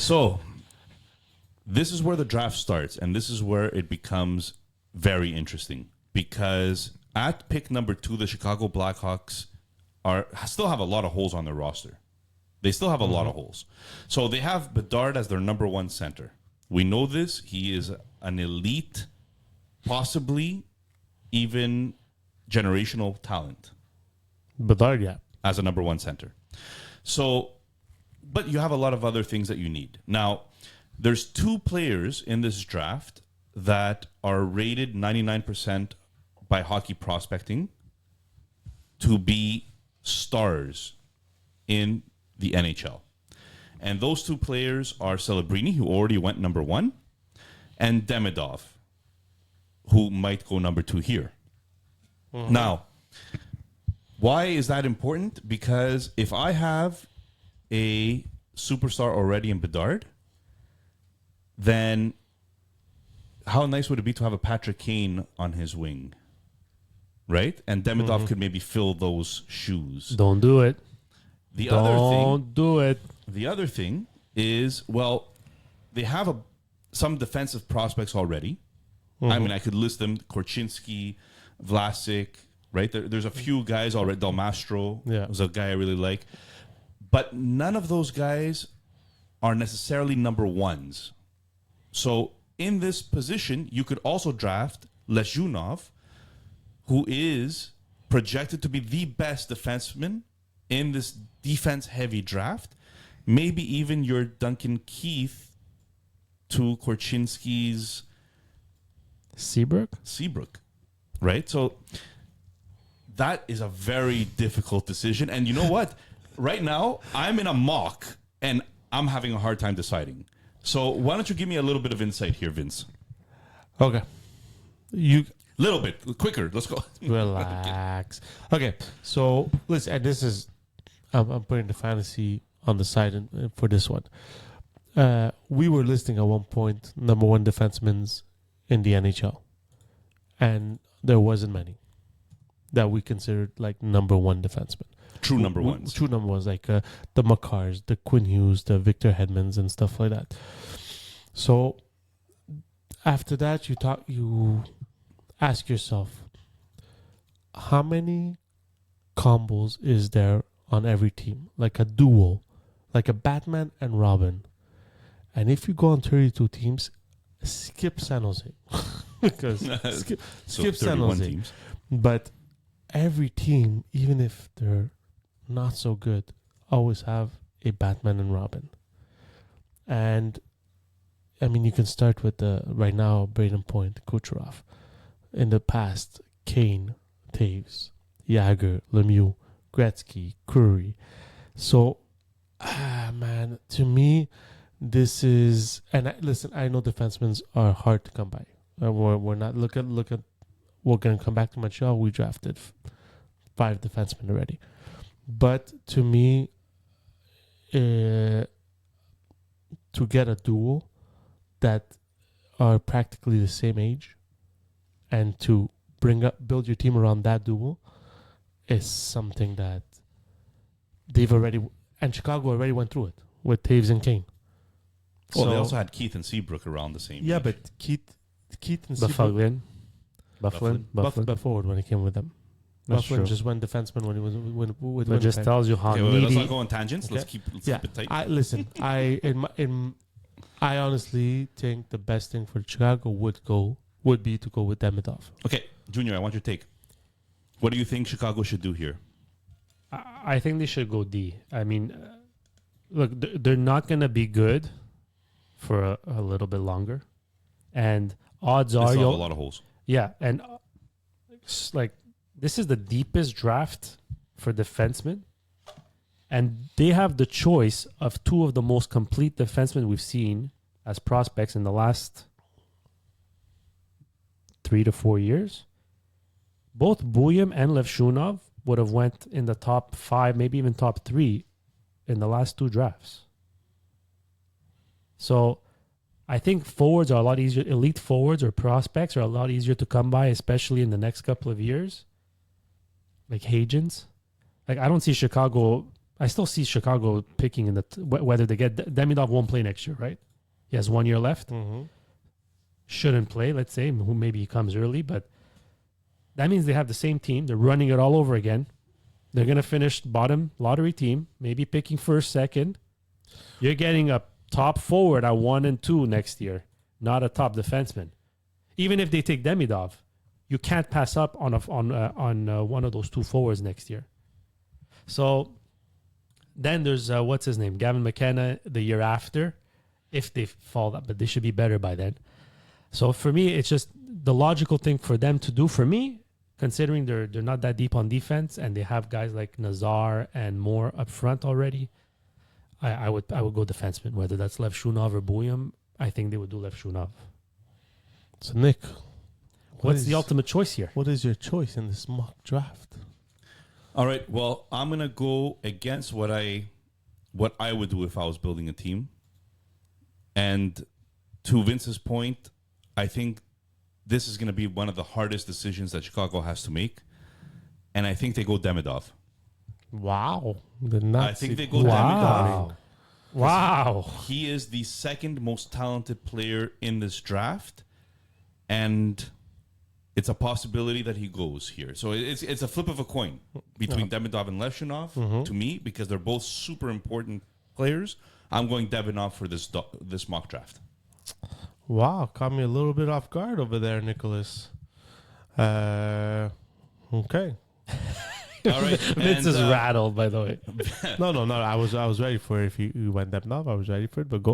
So this is where the draft starts, and this is where it becomes very interesting because at pick number 2, the Chicago Blackhawks still have a lot of holes on their roster. They still have a lot of holes. So they have Bedard as their number 1 center. We know this. He is an elite, possibly even generational talent. Bedard, yeah. As a number 1 center. So, but you have a lot of other things that you need. Now, there's 2 players in this draft that are rated 99% by Hockey Prospecting to be stars in the NHL. And those 2 players are Celebrini, who already went number 1, and Demidov, who might go number 2 here. Mm-hmm. Now, why is that important? Because if I have a superstar already in Bedard, then how nice would it be to have a Patrick Kane on his wing? Right? And Demidov could maybe fill those shoes. Don't do it. Don't do it. The other thing is, well, they have some defensive prospects already. I mean, I could list them: Korchinski, Vlasic, right? There's a few guys already. Del Mastro is a guy I really like. But none of those guys are necessarily number 1s. So in this position, you could also draft Levshunov, who is projected to be the best defenseman in this defense-heavy draft. Maybe even your Duncan Keith to Korchinski's Seabrook, right? So that is a very difficult decision. And you know what? Right now, I'm in a mock, and I'm having a hard time deciding. So why don't you give me a little bit of insight here, Vince? Okay. Little bit. Quicker. Let's go. Relax. Okay. So, listen, and this is... I'm putting the fantasy on the side for this one. We were listing at one point number 1 defensemen in the NHL. And there wasn't many that we considered like number 1 defensemen. True number 1s. True number 1s, like the Makars, the Quinn Hughes, the Victor Hedmans, and stuff like that. So after that, you ask yourself, how many combos is there on every team? Like a duo, like a Batman and Robin. And if you go on 32 teams, skip San Jose. Because skip San Jose. Teams. But every team, even if they're not so good, always have a Batman and Robin. And I mean, you can start with right now, Braden Point, Kucherov. In the past, Kane, Taves, Jagger, Lemieux, Gretzky, Curry. So, man, to me, this is... And listen, I know defensemen are hard to come by. We're not... Look at... We're going to come back to Montreal. We drafted 5 defensemen already. But to me, to get a duo that are practically the same age and to build your team around that duo is something that they've already... And Chicago already went through it with Taves and Kane. Well, they also had Keith and Seabrook around the same age. But Keith and Seabrook... Bufflin forward when he came with them. Bufflin just went defenseman when he was with That just tells you how needy. Let's not go on tangents. Okay. Let's keep it tight. I honestly think the best thing for Chicago would be to go with Demidov. Okay, Junior, I want your take. What do you think Chicago should do here? I think they should go D. I mean, look, they're not going to be good for a little bit longer, and odds are you'll have a lot of holes. Yeah, and like this is the deepest draft for defensemen, and they have the choice of 2 of the most complete defensemen we've seen as prospects in the last 3 to 4 years. Both Buyam and Levshunov would have went in the top 5, maybe even top 3 in the last 2 drafts. So I think forwards are a lot easier. Elite forwards or prospects are a lot easier to come by, especially in the next couple of years. Like Hagens. Like I don't see Chicago I still see Chicago picking in the whether they get Demidov won't play next year, right? He has 1 year left. Shouldn't play. Let's say maybe he comes early, but that means they have the same team. They're running it all over again. They're gonna finish bottom lottery team, maybe picking first, second. You're getting a top forward at 1 and 2 next year, not a top defenseman. Even if they take Demidov, you can't pass up on one of those two forwards next year. So then there's what's his name, Gavin McKenna, the year after, if they fall up, but they should be better by then. So for me, it's just the logical thing for them to do. For me, considering they're not that deep on defense and they have guys like Nazar and more up front already, I would go defenseman, whether that's Levshunov or Bouillon. I think they would do Levshunov. So Nick, what's the ultimate choice here? What is your choice in this mock draft? All right. Well, I'm gonna go against what I would do if I was building a team. And to Vince's point, I think this is gonna be one of the hardest decisions that Chicago has to make. And I think they go Demidov. Wow. I think they go Demidov. Wow. He is the second most talented player in this draft. And it's a possibility that he goes here. So it's a flip of a coin between Demidov and Levshunov to me, because they're both super important players. I'm going Demidov for this mock draft. Wow, caught me a little bit off guard over there, Nicholas. Okay. All right. Vince is rattled, by the way. No. I was ready for it. If you went Demidov, I was ready for it. But go.